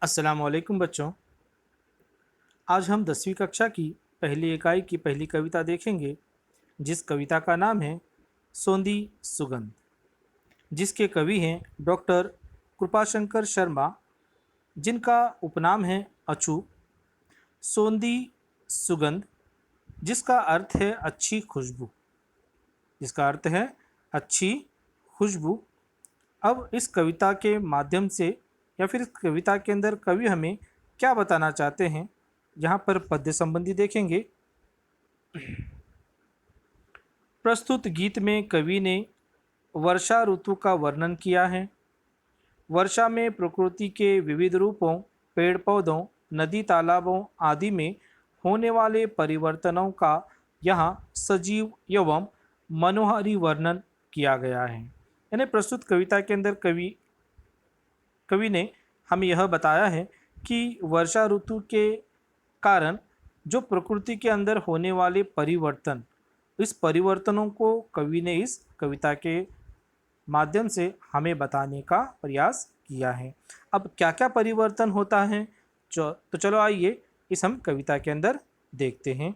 अस्सलाम वालेकुम बच्चों। आज हम 10वीं कक्षा की पहली इकाई की पहली कविता देखेंगे, जिस कविता का नाम है सोंधी सुगंध, जिसके कवि हैं डॉक्टर कृपाशंकर शर्मा, जिनका उपनाम है अछू। सोंधी सुगंध, जिसका अर्थ है अच्छी खुशबू, जिसका अर्थ है अच्छी खुशबू। अब इस कविता के माध्यम से या फिर इस कविता के अंदर कवि हमें क्या बताना चाहते हैं, यहाँ पर पद्य संबंधी देखेंगे। प्रस्तुत गीत में कवि ने वर्षा ऋतु का वर्णन किया है। वर्षा में प्रकृति के विविध रूपों, पेड़ पौधों, नदी तालाबों आदि में होने वाले परिवर्तनों का यहाँ सजीव एवं मनोहारी वर्णन किया गया है। यानी प्रस्तुत कविता के अंदर कवि ने हमें यह बताया है कि वर्षा ऋतु के कारण जो प्रकृति के अंदर होने वाले परिवर्तन, इस परिवर्तनों को कवि ने इस कविता के माध्यम से हमें बताने का प्रयास किया है। अब क्या क्या परिवर्तन होता है, तो चलो आइए इस हम कविता के अंदर देखते हैं।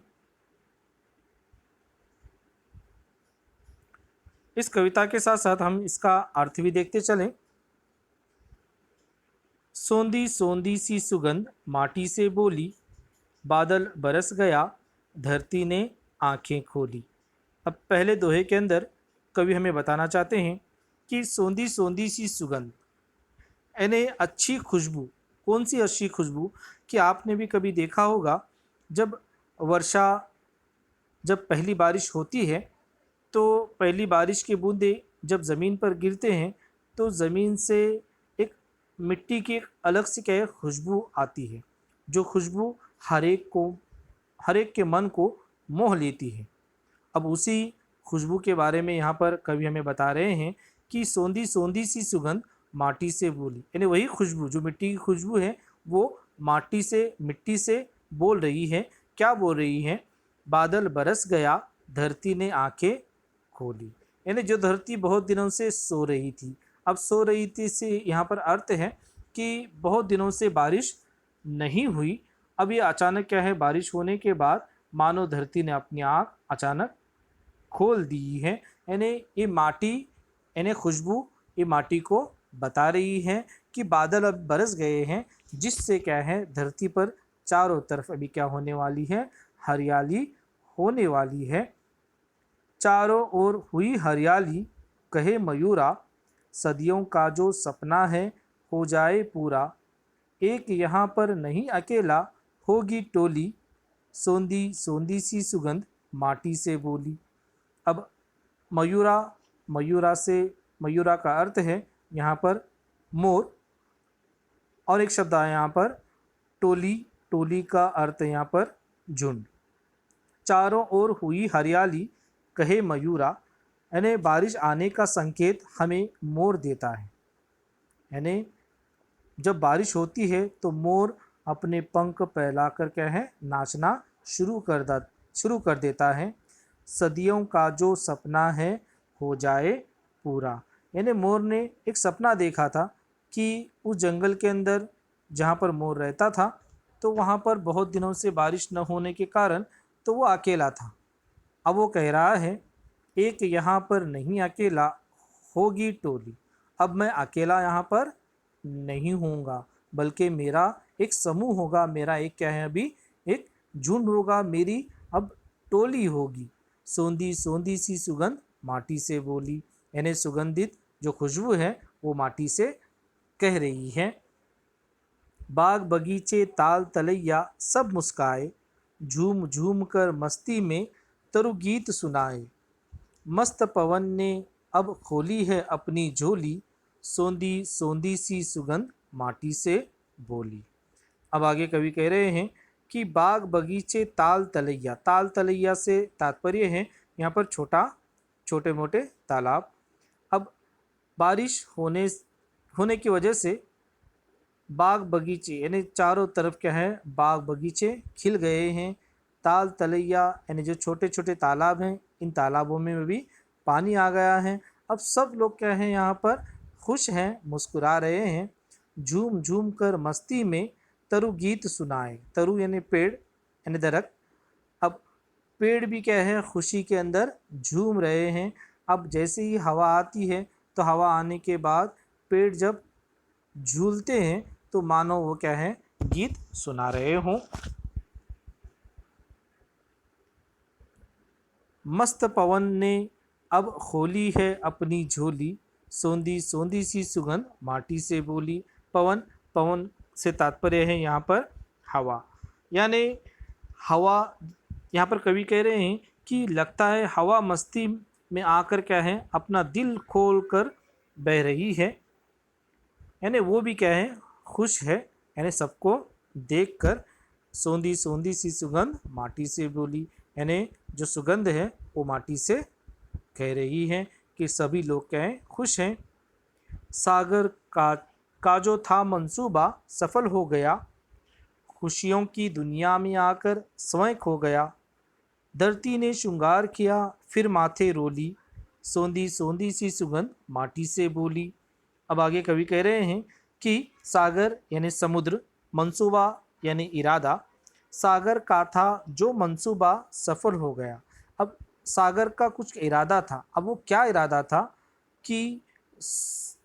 इस कविता के साथ साथ हम इसका अर्थ भी देखते चलें। सोंधी सोंधी सी सुगंध माटी से बोली, बादल बरस गया धरती ने आंखें खोली। अब पहले दोहे के अंदर कवि हमें बताना चाहते हैं कि सोंधी सोंधी सी सुगंध यानी अच्छी खुशबू। कौन सी अच्छी खुशबू? कि आपने भी कभी देखा होगा, जब वर्षा जब पहली बारिश होती है तो पहली बारिश की बूंदें जब ज़मीन पर गिरते हैं तो ज़मीन से एक मिट्टी की एक अलग सी क्या है खुशबू आती है, जो खुशबू हर एक के मन को मोह लेती है। अब उसी खुशबू के बारे में यहाँ पर कवि हमें बता रहे हैं कि सोंधी सोंधी सी सुगंध माटी से बोली, यानी वही खुशबू जो मिट्टी की खुशबू है वो मिट्टी से बोल रही है। क्या बोल रही है? बादल बरस गया धरती ने आंखें खोली, यानी जो धरती बहुत दिनों से सो रही थी, अब सो रही थी से यहाँ पर अर्थ है कि बहुत दिनों से बारिश नहीं हुई। अब ये अचानक क्या है, बारिश होने के बाद मानो धरती ने अपनी आँख अचानक खोल दी है। यानी ये माटी, यानी खुशबू ये माटी को बता रही है कि बादल अब बरस गए हैं, जिससे क्या है धरती पर चारों तरफ अभी क्या होने वाली है, हरियाली होने वाली है। चारों ओर हुई हरियाली कहे मयूरा, सदियों का जो सपना है हो जाए पूरा। एक यहाँ पर नहीं अकेला होगी टोली, सोंधी सोंधी सी सुगंध माटी से बोली। अब मयूरा, मयूरा का अर्थ है यहाँ पर मोर, और एक शब्द आया यहाँ पर टोली, टोली का अर्थ यहाँ पर झुंड। चारों ओर हुई हरियाली कहे मयूरा, यानी बारिश आने का संकेत हमें मोर देता है। यानी जब बारिश होती है तो मोर अपने पंख फैलाकर क्या है नाचना शुरू कर देता है। सदियों का जो सपना है हो जाए पूरा, यानी मोर ने एक सपना देखा था कि उस जंगल के अंदर जहाँ पर मोर रहता था तो वहाँ पर बहुत दिनों से बारिश न होने के कारण तो वो अकेला था। अब वो कह रहा है एक यहाँ पर नहीं अकेला होगी टोली, अब मैं अकेला यहाँ पर नहीं होऊंगा, बल्कि मेरा एक समूह होगा, मेरा एक क्या है अभी एक झुंड होगा, मेरी अब टोली होगी। सोंधी सोंधी सी सुगंध माटी से बोली, यानी सुगंधित जो खुशबू है वो माटी से कह रही है। बाग बगीचे ताल तलैया सब मुस्काए, झूम झूम कर मस्ती में तरु गीत सुनाए। मस्त पवन ने अब खोली है अपनी झोली, सोंधी सोंधी सी सुगंध माटी से बोली। अब आगे कवि कह रहे हैं कि बाग बगीचे ताल तलैया से तात्पर्य है यहाँ पर छोटे मोटे तालाब। अब बारिश होने की वजह से बाग बगीचे यानी चारों तरफ क्या है बाग बगीचे खिल गए हैं। ताल तलैया यानी जो छोटे छोटे तालाब हैं, इन तालाबों में भी पानी आ गया है। अब सब लोग क्या हैं यहाँ पर खुश हैं, मुस्कुरा रहे हैं। झूम झूम कर मस्ती में तरु गीत सुनाए। तरु यानी पेड़ यानी दरख्त। अब पेड़ भी क्या है, खुशी के अंदर झूम रहे हैं। अब जैसे ही हवा आती है तो हवा आने के बाद पेड़ जब झूलते हैं तो मानो वो क्या है, गीत सुना रहे हों। मस्त पवन ने अब खोली है अपनी झोली, सोंधी सोंधी सी सुगंध माटी से बोली। पवन, पवन से तात्पर्य है यहाँ पर हवा, यानी हवा। यहाँ पर कवि कह रहे हैं कि लगता है हवा मस्ती में आकर क्या है, अपना दिल खोल कर बह रही है। यानी वो भी क्या है, खुश है, यानी सबको देखकर। सोंधी सोंधी सी सुगंध माटी से बोली, यानी जो सुगंध है वो माटी से कह रही है कि सभी लोग क्या हैं, खुश हैं। सागर का जो था मंसूबा सफल हो गया, खुशियों की दुनिया में आकर स्वयं खो गया। धरती ने श्रृंगार किया फिर माथे रोली, सोंधी सोंधी सी सुगंध माटी से बोली। अब आगे कवि कह रहे हैं कि सागर यानी समुद्र, मंसूबा यानी इरादा। सागर का था जो मंसूबा सफल हो गया। अब सागर का कुछ इरादा था। अब वो क्या इरादा था कि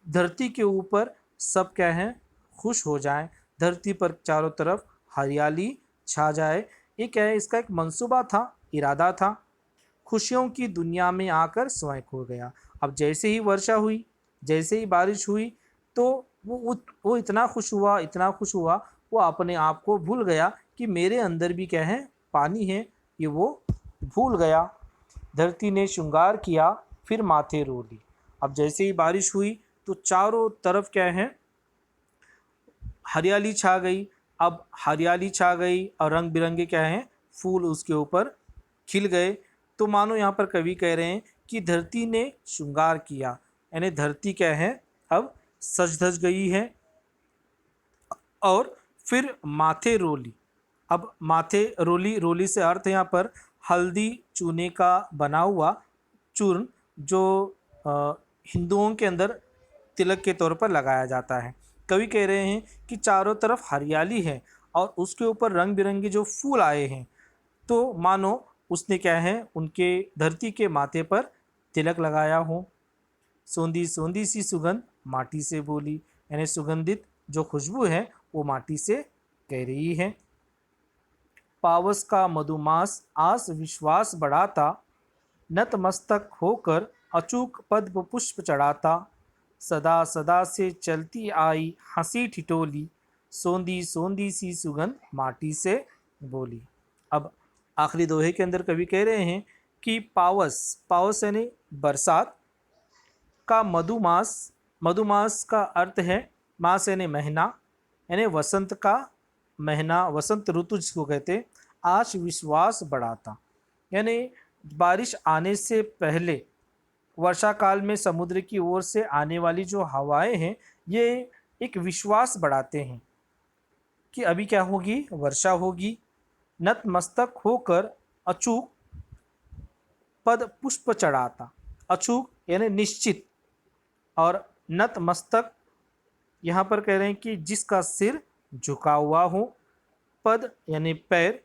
धरती के ऊपर सब क्या है, खुश हो जाएं, धरती पर चारों तरफ हरियाली छा जाए। ये क्या है, इसका एक मंसूबा था, इरादा था। खुशियों की दुनिया में आकर स्वयं खो गया। अब जैसे ही वर्षा हुई, जैसे ही बारिश हुई, तो वो इतना खुश हुआ, इतना खुश हुआ, वो अपने आप को भूल गया कि मेरे अंदर भी क्या है, पानी है, ये वो भूल गया। धरती ने श्रृंगार किया फिर माथे रोली। अब जैसे ही बारिश हुई तो चारों तरफ क्या है, हरियाली छा गई। अब हरियाली छा गई और रंग बिरंगे क्या हैं, फूल उसके ऊपर खिल गए। तो मानो यहाँ पर कवि कह रहे हैं कि धरती ने श्रृंगार किया, यानी धरती क्या है, अब सज धज गई है। और फिर माथे रोली। अब माथे रोली, रोली से अर्थ यहाँ पर हल्दी चूने का बना हुआ चूर्ण, जो हिंदुओं के अंदर तिलक के तौर पर लगाया जाता है। कवि कह रहे हैं कि चारों तरफ हरियाली है और उसके ऊपर रंग बिरंगे जो फूल आए हैं, तो मानो उसने क्या है, उनके धरती के माथे पर तिलक लगाया हो। सोंधी सोंधी सी सुगंध माटी से बोली, यानी सुगंधित जो खुशबू है वो माटी से कह रही है। पावस का मधुमास आस विश्वास बढ़ाता, नतमस्तक होकर अचूक पद्म पुष्प चढ़ाता। सदा सदा से चलती आई हंसी ठिठोली, सोंधी सोंधी सी सुगंध माटी से बोली। अब आखिरी दोहे के अंदर कवि कह रहे हैं कि पावस, पावस यानी बरसात का मधुमास, मधुमास का अर्थ है मास यानी महीना, यानी वसंत का महीना, वसंत ऋतु जिसको कहते हैं। आश विश्वास बढ़ाता, यानी बारिश आने से पहले वर्षा काल में समुद्र की ओर से आने वाली जो हवाएं हैं, ये एक विश्वास बढ़ाते हैं कि अभी क्या होगी, वर्षा होगी। नतमस्तक होकर अचूक पद पुष्प चढ़ाता, अचूक यानी निश्चित, और नतमस्तक यहाँ पर कह रहे हैं कि जिसका सिर झुका हुआ हो। पद यानी पैर,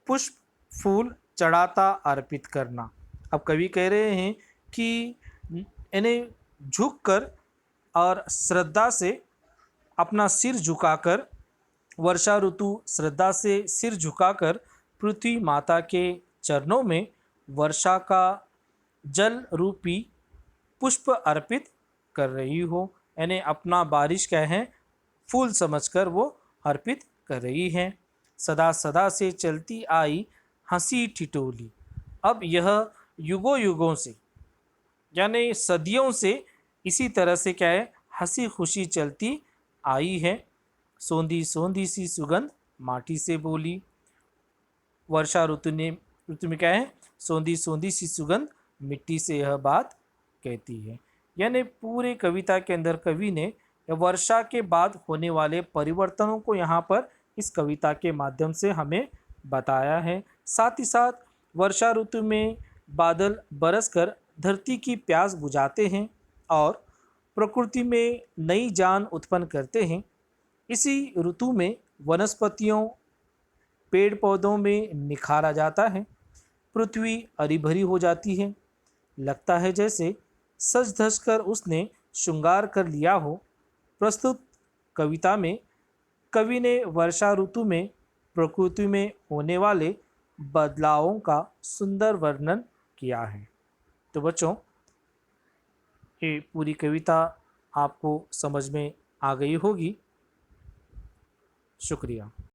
पुष्प फूल, चढ़ाता अर्पित करना। अब कवि कह रहे हैं कि यानी झुककर और श्रद्धा से अपना सिर झुकाकर, वर्षा ऋतु श्रद्धा से सिर झुकाकर पृथ्वी माता के चरणों में वर्षा का जल रूपी पुष्प अर्पित कर रही हो, यानी अपना बारिश क्या है, फूल समझकर वो अर्पित कर रही है। सदा सदा से चलती आई हंसी ठिठोली। अब यह युगों युगों से, यानी सदियों से इसी तरह से क्या है, हंसी खुशी चलती आई है। सोंधी सोंधी सी सुगंध माटी से बोली। वर्षा ऋतु में क्या है, सोंधी सोंधी सी सुगंध मिट्टी से यह बात कहती है। यानी पूरे कविता के अंदर कवि ने वर्षा के बाद होने वाले परिवर्तनों को यहाँ पर इस कविता के माध्यम से हमें बताया है। साथ ही साथ वर्षा ऋतु में बादल बरसकर धरती की प्यास बुझाते हैं और प्रकृति में नई जान उत्पन्न करते हैं। इसी ऋतु में वनस्पतियों पेड़ पौधों में निखार आ जाता है, पृथ्वी हरी भरी हो जाती है, लगता है जैसे सज धज कर उसने श्रृंगार कर लिया हो। प्रस्तुत कविता में कवि ने वर्षा ऋतु में प्रकृति में होने वाले बदलावों का सुंदर वर्णन किया है। तो बच्चों, ये पूरी कविता आपको समझ में आ गई होगी। शुक्रिया।